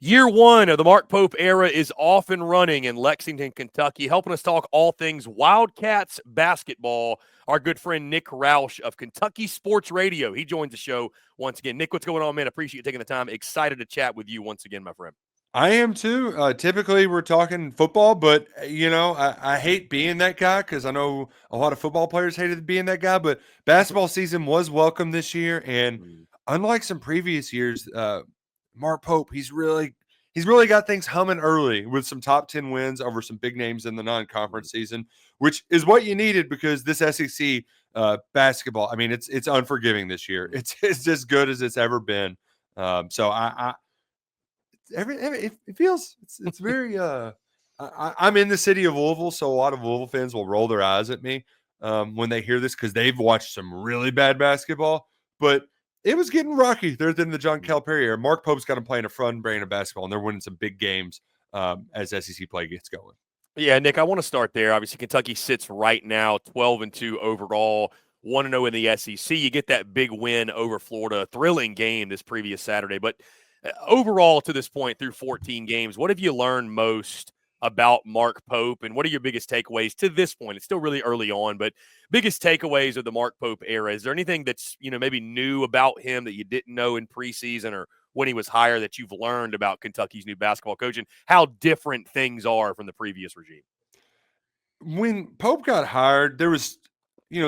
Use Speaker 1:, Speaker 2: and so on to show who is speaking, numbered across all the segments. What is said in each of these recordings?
Speaker 1: Year one of the Mark Pope era is off and running in Lexington, Kentucky. Helping us talk all things Wildcats basketball, our good friend Nick Rousch of Kentucky Sports Radio. He joins the show once again. Nick, what's going on, man? Appreciate you taking the time. Excited to chat with you once again, my friend.
Speaker 2: I am too. Typically, we're talking football, but I hate being that guy because I know a lot of football players hated being that guy. But basketball season was welcome this year, and unlike some previous years, Mark Pope he's really got things humming early with some top 10 wins over some big names in the non-conference season, which is what you needed because this SEC basketball. I mean, it's unforgiving this year. It's as good as it's ever been. So it feels it's very I'm in the city of Louisville, so a lot of Louisville fans will roll their eyes at me when they hear this because they've watched some really bad basketball, but it was getting rocky there in the John Calipari era. Mark Pope's got them playing a fun brand of basketball, and they're winning some big games as SEC play gets going.
Speaker 1: Yeah, Nick, I want to start there. Obviously, Kentucky sits right now 12-2 overall, 1-0 in the SEC. You get that big win over Florida, thrilling game this previous Saturday, but overall, to this point, through 14 games, what have you learned most about Mark Pope, and what are your biggest takeaways to this point? It's still really early on, but biggest takeaways of the Mark Pope era. Is there anything that's maybe new about him that you didn't know in preseason or when he was hired that you've learned about Kentucky's new basketball coach and how different things are from the previous regime?
Speaker 2: When Pope got hired, there was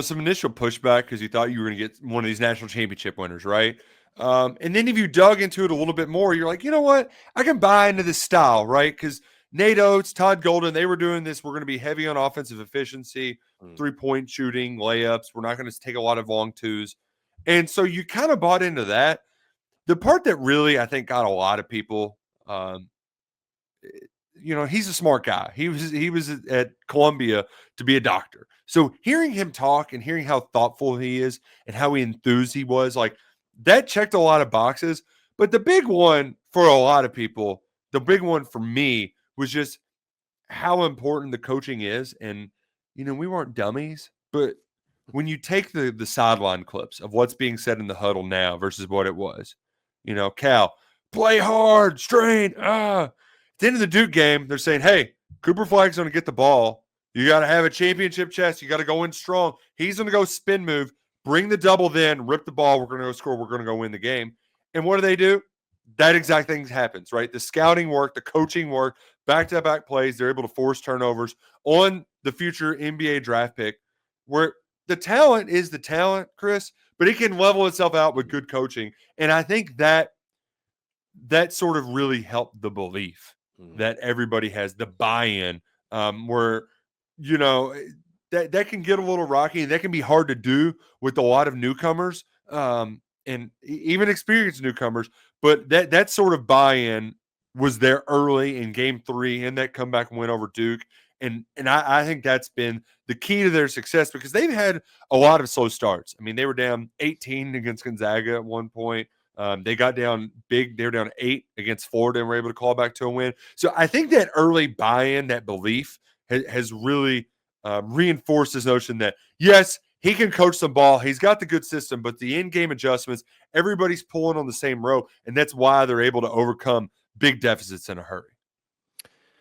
Speaker 2: some initial pushback because you thought you were going to get one of these national championship winners, right? And then if you dug into it a little bit more, you're like, you know what? I can buy into this style, right? Because Nate Oates, Todd Golden, they were doing this. We're going to be heavy on offensive efficiency, three-point shooting, layups. We're not going to take a lot of long twos. And so you kind of bought into that. The part that really, I think, got a lot of people, he's a smart guy. He was at Columbia to be a doctor. So hearing him talk and hearing how thoughtful he is and how enthused he was, like, that checked a lot of boxes. But the big one for a lot of people, the big one for me was just how important the coaching is. And, we weren't dummies, but when you take the sideline clips of what's being said in the huddle now versus what it was, Cal, play hard, strain, At the end of the Duke game, they're saying, hey, Cooper Flagg's going to get the ball. You got to have a championship chest. You got to go in strong. He's going to go spin move. Bring the double then, rip the ball. We're going to go score. We're going to go win the game. And what do? That exact thing happens, right? The scouting work, the coaching work, back-to-back plays. They're able to force turnovers on the future NBA draft pick where the talent is the talent, Chris, but it can level itself out with good coaching. And I think that sort of really helped the belief that everybody has, the buy-in where, that can get a little rocky and that can be hard to do with a lot of newcomers and even experienced newcomers. But that sort of buy-in was there early in game 3 and that comeback win over Duke. And I think that's been the key to their success because they've had a lot of slow starts. I mean, they were down 18 against Gonzaga at one point. They got down big. They were down 8 against Florida and were able to call back to a win. So I think that early buy-in, that belief has really reinforced this notion that, yes, he can coach some ball. He's got the good system, but the in-game adjustments, everybody's pulling on the same rope, and that's why they're able to overcome big deficits in a hurry.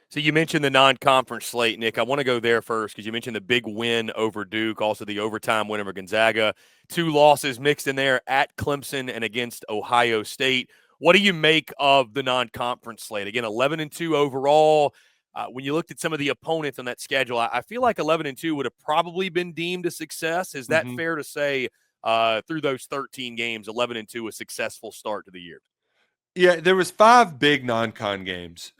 Speaker 1: So you mentioned the non-conference slate, Nick. I want to go there first because you mentioned the big win over Duke, also the overtime win over Gonzaga. 2 losses mixed in there at Clemson and against Ohio State. What do you make of the non-conference slate? Again, 11-2 overall. When you looked at some of the opponents on that schedule, I feel like 11-2 would have probably been deemed a success. Is that fair to say through those 13 games, 11-2 a successful start to the year?
Speaker 2: Yeah, there was 5 big non-con games.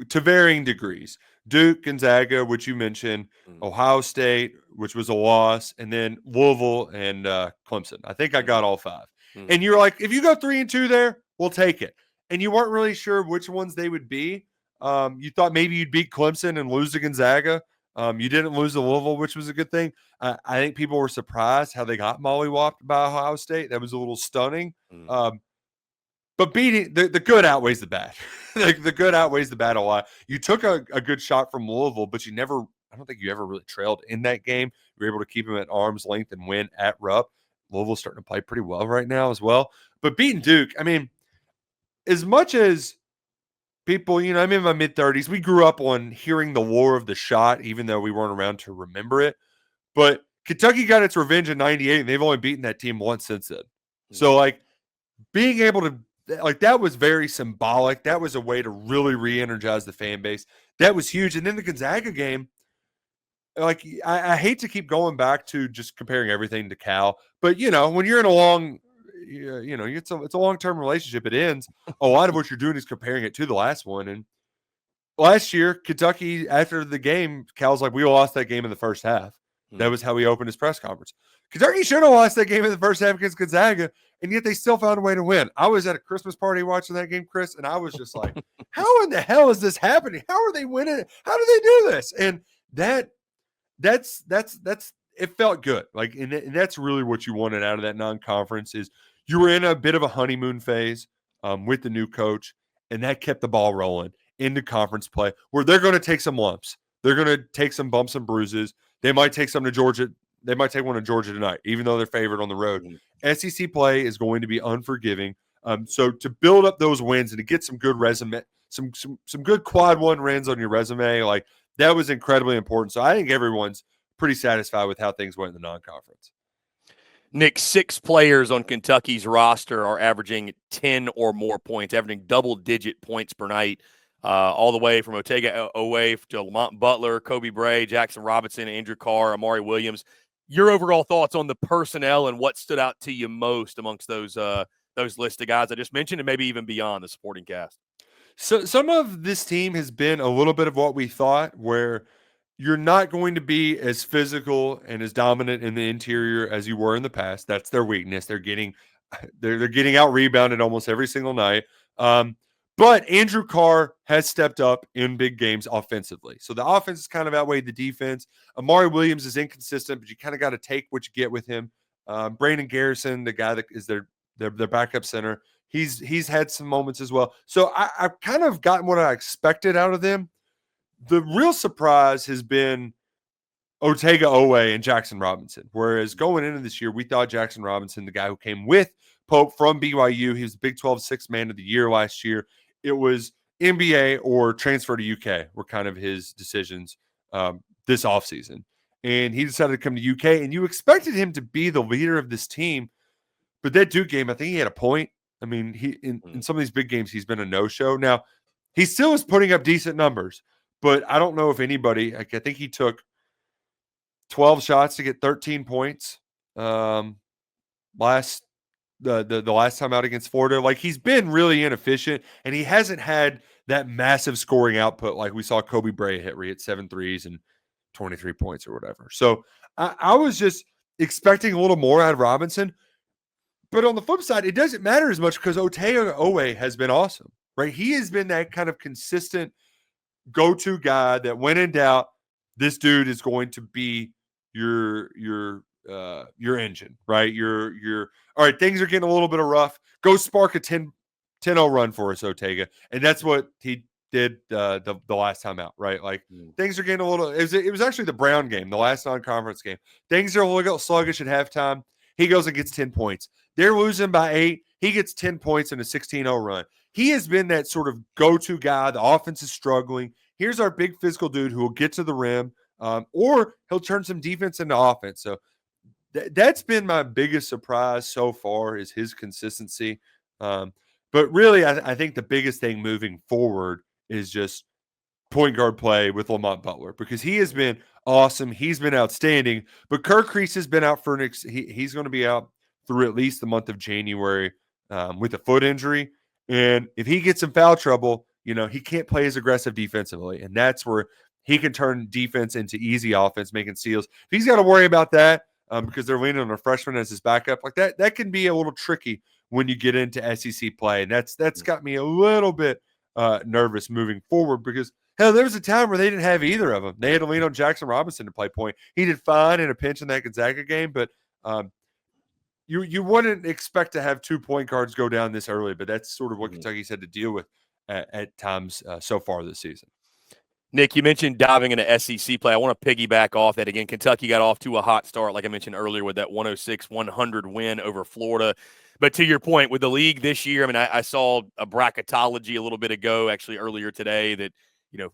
Speaker 2: To varying degrees. Duke, Gonzaga, which you mentioned, Ohio State, which was a loss, and then Louisville and Clemson. I think I got all 5. And you're like, if you go 3-2 there, we'll take it. And you weren't really sure which ones they would be. You thought maybe you'd beat Clemson and lose to Gonzaga. You didn't lose to Louisville, which was a good thing. I think people were surprised how they got mollywopped by Ohio State. That was a little stunning. But beating the good outweighs the bad. The good outweighs the bad a lot. You took a good shot from Louisville, but I don't think you ever really trailed in that game. You were able to keep them at arm's length and win at Rupp. Louisville's starting to play pretty well right now as well. But beating Duke, I mean, as much as people, I'm in my mid-30s. We grew up on hearing the lore of the shot, even though we weren't around to remember it. But Kentucky got its revenge in 98, and they've only beaten that team once since then. So, being able to, that was very symbolic. That was a way to really re-energize the fan base. That was huge. And then the Gonzaga game, I hate to keep going back to just comparing everything to Cal, but, when you're in a long, it's a long-term relationship. It ends. A lot of what you're doing is comparing it to the last one. And last year, Kentucky, after the game, Cal's like, we lost that game in the first half. That was how he opened his press conference. Kentucky should have lost that game in the first half against Gonzaga, and yet they still found a way to win. I was at a Christmas party watching that game, Chris, and I was just like, how in the hell is this happening? How are they winning? How do they do this? And that's it felt good. And that's really what you wanted out of that non-conference is you were in a bit of a honeymoon phase with the new coach, and that kept the ball rolling into conference play where they're going to take some lumps. They're going to take some bumps and bruises. They might take some to Georgia. They might take one to Georgia tonight, even though they're favored on the road. SEC play is going to be unforgiving. So to build up those wins and to get some good resume, some good quad one wins on your resume, that was incredibly important. So I think everyone's pretty satisfied with how things went in the non-conference.
Speaker 1: Nick, 6 players on Kentucky's roster are averaging 10 or more points, averaging double-digit points per night, all the way from Otega Owe to Lamont Butler, Kobe Bray, Jackson Robinson, Andrew Carr, Amari Williams. Your overall thoughts on the personnel and what stood out to you most amongst those list of guys I just mentioned, and maybe even beyond the supporting cast?
Speaker 2: So some of this team has been a little bit of what we thought, where you're not going to be as physical and as dominant in the interior as you were in the past. That's their weakness. They're getting out rebounded almost every single night. But Andrew Carr has stepped up in big games offensively. So the offense has kind of outweighed the defense. Amari Williams is inconsistent, but you kind of got to take what you get with him. Brandon Garrison, the guy that is their backup center, he's had some moments as well. So I've kind of gotten what I expected out of them. The real surprise has been Otega Owe and Jackson Robinson. Whereas going into this year, we thought Jackson Robinson, the guy who came with Pope from BYU, he was the Big 12 Sixth Man of the Year last year. It was NBA or transfer to UK were kind of his decisions this offseason. And he decided to come to UK, and you expected him to be the leader of this team. But that Duke game, I think he had a point. I mean, in some of these big games, he's been a no-show. Now, he still is putting up decent numbers, but I don't know if anybody, I think he took 12 shots to get 13 points the last time out against Florida. He's been really inefficient, and he hasn't had that massive scoring output like we saw Kobe Bray hit, where he hit 7 threes and 23 points or whatever. So I was just expecting a little more out of Robinson. But on the flip side, it doesn't matter as much because Otega Owe has been awesome, right? He has been that kind of consistent go-to guy that when in doubt, this dude is going to be your engine, right? Your all right, things are getting a little bit of rough. Go spark a 10-0 run for us, Otega. And that's what he did the last time out, right? Things are getting a little it was actually the Brown game, the last non-conference game. Things are a little sluggish at halftime. He goes and gets 10 points. They're losing by 8. He gets 10 points in a 16-0 run. He has been that sort of go-to guy. The offense is struggling. Here's our big physical dude who will get to the rim, or he'll turn some defense into offense. So that's been my biggest surprise so far is his consistency. But really, I think the biggest thing moving forward is just point guard play with Lamont Butler, because he has been awesome. He's been outstanding. But Kirk Crease has been out for he's going to be out through at least the month of January with a foot injury. And if he gets in foul trouble, he can't play as aggressive defensively. And that's where he can turn defense into easy offense, making steals. If he's got to worry about that because they're leaning on a freshman as his backup, that can be a little tricky when you get into SEC play. And that's got me a little bit nervous moving forward, because hell, there was a time where they didn't have either of them. They had to lean on Jackson Robinson to play point. He did fine in a pinch in that Gonzaga game, but you wouldn't expect to have 2 point guards go down this early, but that's sort of what Kentucky's had to deal with at times so far this season.
Speaker 1: Nick, you mentioned diving into SEC play. I want to piggyback off that again. Kentucky got off to a hot start, like I mentioned earlier, with that 106-100 win over Florida. But to your point, with the league this year, I mean, I saw a bracketology a little bit ago, actually earlier today, that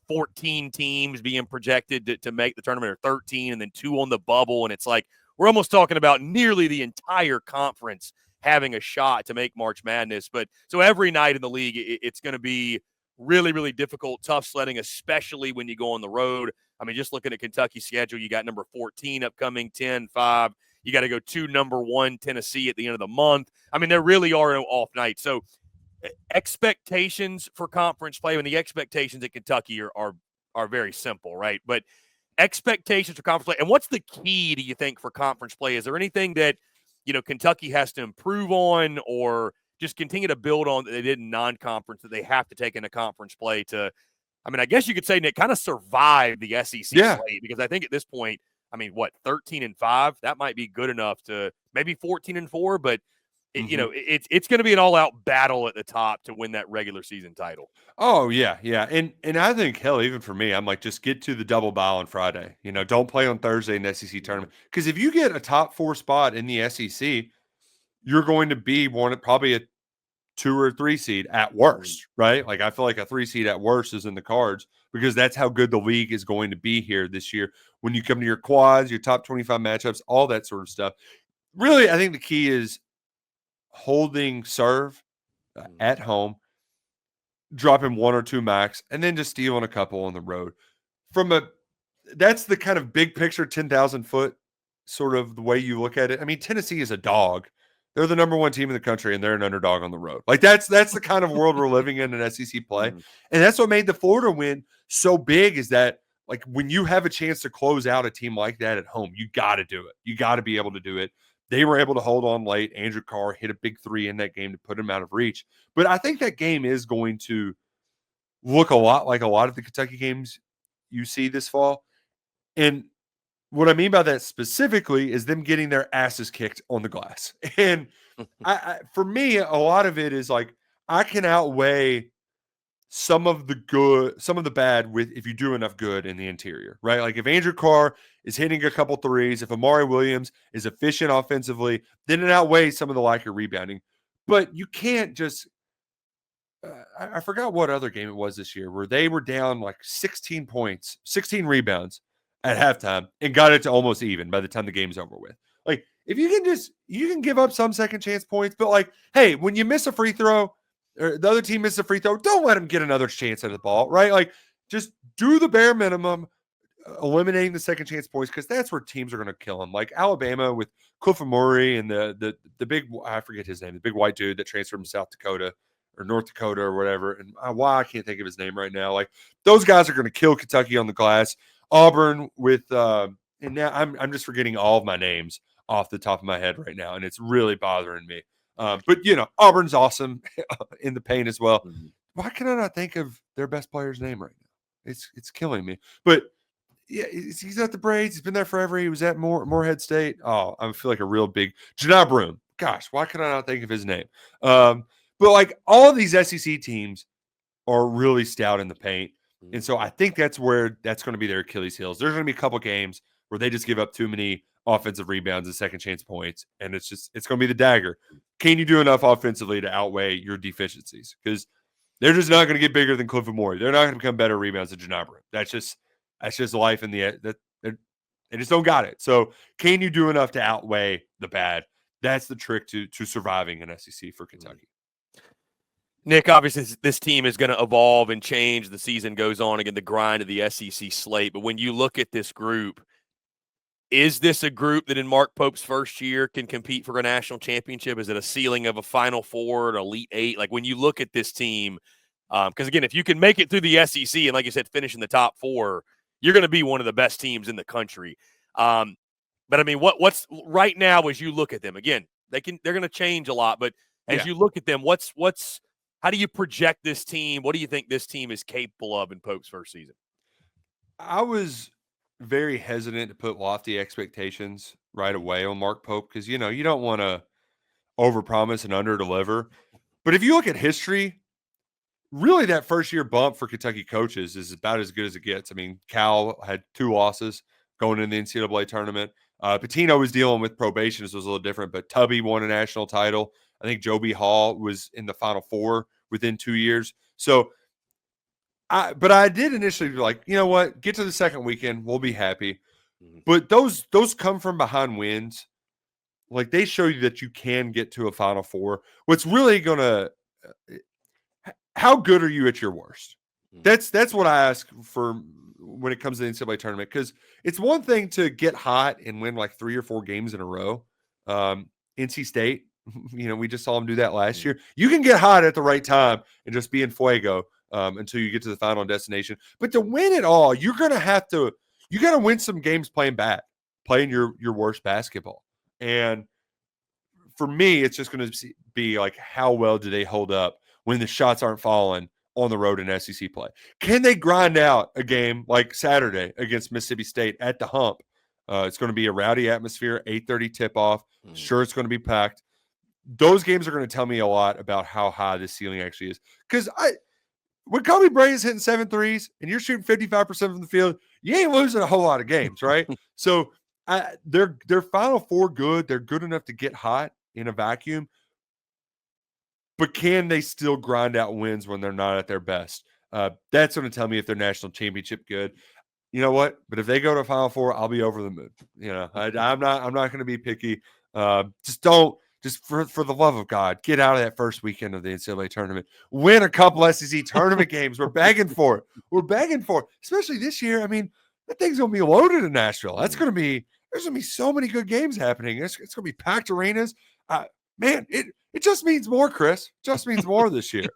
Speaker 1: 14 teams being projected to make the tournament, or 13, and then 2 on the bubble, and it's like we're almost talking about nearly the entire conference having a shot to make March Madness. But so every night in the league, it's going to be really, really difficult, tough sledding, especially when you go on the road. I mean, just looking at Kentucky's schedule, you got number 14 upcoming, 10-5. You got to go to number 1 Tennessee at the end of the month. I mean, there really are no off nights. So expectations for conference play, and the expectations at Kentucky are very simple, right? But expectations for conference play, and what's the key, do you think, for conference play? Is there anything that Kentucky has to improve on, or just continue to build on that they did in non-conference that they have to take into conference play to, I mean, I guess you could say, Nick, kind of survive the SEC slate? Because I think at this point, I mean, what, 13-5? That might be good enough to maybe 14-4, but it's going to be an all-out battle at the top to win that regular season title.
Speaker 2: Oh yeah, yeah, and I think hell, even for me, I'm like, just get to the double bye on Friday. Don't play on Thursday in the SEC tournament, because if you get a top 4 spot in the SEC, you're going to be probably a 2 or 3 seed at worst, right? Like, I feel like a 3 seed at worst is in the cards, because that's how good the league is going to be here this year. When you come to your quads, your top 25 matchups, all that sort of stuff. Really, I think the key is holding serve at home, dropping 1 or 2 max, and then just stealing a couple on the road. That's the kind of big picture, 10,000 foot sort of the way you look at it. I mean, Tennessee is a dog. They're the number 1 team in the country, and they're an underdog on the road. Like, that's the kind of world we're living in SEC play. And that's what made the Florida win so big, is that, like, when you have a chance to close out a team like that at home, you got to do it. You got to be able to do it. They were able to hold on late. Andrew Carr hit a big 3 in that game to put him out of reach. But I think that game is going to look a lot like a lot of the Kentucky games you see this fall. And what I mean by that specifically is them getting their asses kicked on the glass. And for me, a lot of it is like, I can outweigh some of the bad with, if you do enough good in the interior, right? Like, if Andrew Carr is hitting a couple threes, if Amari Williams is efficient offensively, then it outweighs some of the lack of rebounding. But you can't just I forgot what other game it was this year where they were down like 16 points, 16 rebounds at halftime, and got it to almost even by the time the game's over with. Like, if you can give up some second chance points, but, like, hey, when you miss a free throw, or the other team misses a free throw, don't let them get another chance at the ball, right? Like, just do the bare minimum, eliminating the second chance points, because that's where teams are going to kill them. Like Alabama with Cliff Murray and the big, I forget his name, the big white dude that transferred from South Dakota or North Dakota or whatever. And why I can't think of his name right now. Like, those guys are going to kill Kentucky on the glass. Auburn with and now I'm just forgetting all of my names off the top of my head right now, and it's really bothering me. But Auburn's awesome in the paint as well. Why can I not think of their best player's name right now? It's killing me. But yeah, he's at the Braids. He's been there forever. He was at Morehead State. Oh, I feel like a real big Janai Broom. Gosh, why can I not think of his name? But, like, all of these SEC teams are really stout in the paint. And so I think that's going to be their Achilles heels. There's going to be a couple games where they just give up too many offensive rebounds and second chance points, and it's going to be the dagger. Can you do enough offensively to outweigh your deficiencies? Because they're just not going to get bigger than Cliff Murray. They're not going to become better rebounds than Janai Broom. That's just life in they just don't got it. So can you do enough to outweigh the bad? That's the trick to surviving an SEC for Kentucky.
Speaker 1: Nick, obviously this team is going to evolve and change. The season goes on, again, the grind of the SEC slate. But when you look at this group, is this a group that in Mark Pope's first year can compete for a national championship? Is it a ceiling of a Final Four, an Elite Eight? Like, when you look at this team, because, again, if you can make it through the SEC and, like you said, finish in the top 4, you're going to be one of the best teams in the country. But, I mean, what's right now as you look at them? Again, they're going to change a lot. But as you look at them, how do you project this team? What do you think this team is capable of in Pope's first season?
Speaker 2: I was very hesitant to put lofty expectations right away on Mark Pope, because, you don't want to overpromise and underdeliver. But if you look at history, really that first year bump for Kentucky coaches is about as good as it gets. I mean, Cal had 2 losses going in the NCAA tournament. Pitino was dealing with probation, so it was a little different, but Tubby won a national title. I think Joby Hall was in the Final Four within 2 years. So, but I did initially be like, you know what, get to the second weekend, we'll be happy. But those come from behind wins. Like, they show you that you can get to a Final Four. What's really going to how good are you at your worst? That's what I ask for when it comes to the NCAA tournament, because it's one thing to get hot and win like 3 or 4 games in a row. NC State, we just saw them do that last year. You can get hot at the right time and just be in fuego until you get to the final destination. But to win it all, you got to win some games playing your worst basketball. And for me, it's just going to be like, how well do they hold up when the shots aren't falling on the road in SEC play? Can they grind out a game like Saturday against Mississippi State at the Hump? It's going to be a rowdy atmosphere, 8:30 tip-off. Sure, it's going to be packed. Those games are going to tell me a lot about how high the ceiling actually is. Because when Kobe Bryant's hitting 7 threes and you're shooting 55% from the field, you ain't losing a whole lot of games, right? So they're Final Four good. They're good enough to get hot in a vacuum. But can they still grind out wins when they're not at their best? That's going to tell me if they're national championship good. You know what? But if they go to Final Four, I'll be over the moon. I'm not going to be picky. Just for the love of God, get out of that first weekend of the NCAA tournament. Win a couple SEC tournament games. We're begging for it. Especially this year. I mean, that thing's going to be loaded in Nashville. There's going to be so many good games happening. It's going to be packed arenas. Man, it just means more, Chris. It just means more this year.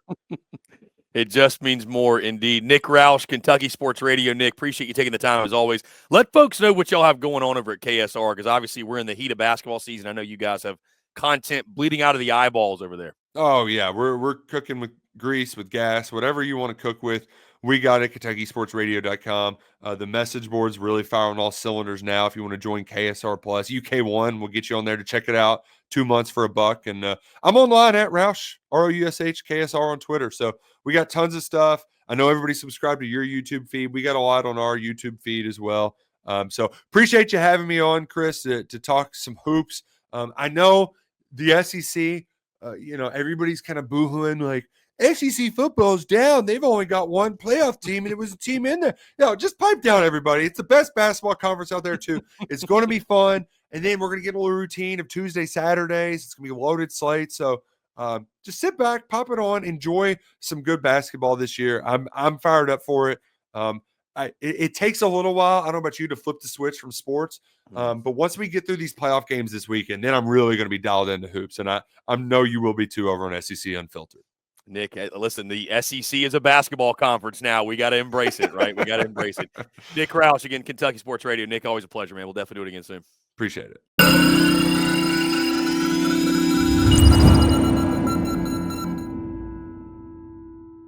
Speaker 1: It just means more indeed. Nick Rousch, Kentucky Sports Radio. Nick, appreciate you taking the time as always. Let folks know what y'all have going on over at KSR, because obviously we're in the heat of basketball season. I know you guys have content bleeding out of the eyeballs over there.
Speaker 2: Oh, yeah. We're cooking with grease, with gas, whatever you want to cook with. We got it, KentuckySportsRadio.com. The message board's really firing all cylinders now. If you want to join KSR Plus, UK1 will get you on there to check it out. 2 months for $1. And I'm online at Roush, ROUSH, KSR on Twitter. So we got tons of stuff. I know everybody subscribed to your YouTube feed. We got a lot on our YouTube feed as well. So appreciate you having me on, Chris, to talk some hoops. I know the SEC, everybody's kind of boohooing like, SEC football's down. They've only got one playoff team, and it was a team in there. No, just pipe down, everybody. It's the best basketball conference out there, too. It's going to be fun. And then we're going to get a little routine of Tuesday, Saturdays. It's going to be a loaded slate. So just sit back, pop it on, enjoy some good basketball this year. I'm fired up for it. It takes a little while. I don't know about you to flip the switch from sports. But once we get through these playoff games this weekend, then I'm really going to be dialed into hoops. And I know you will be too over on SEC Unfiltered.
Speaker 1: Nick, listen, the SEC is a basketball conference now. We got to embrace it, right? We got to embrace it. Nick Roush, again, Kentucky Sports Radio. Nick, always a pleasure, man. We'll definitely do it again soon.
Speaker 2: Appreciate it.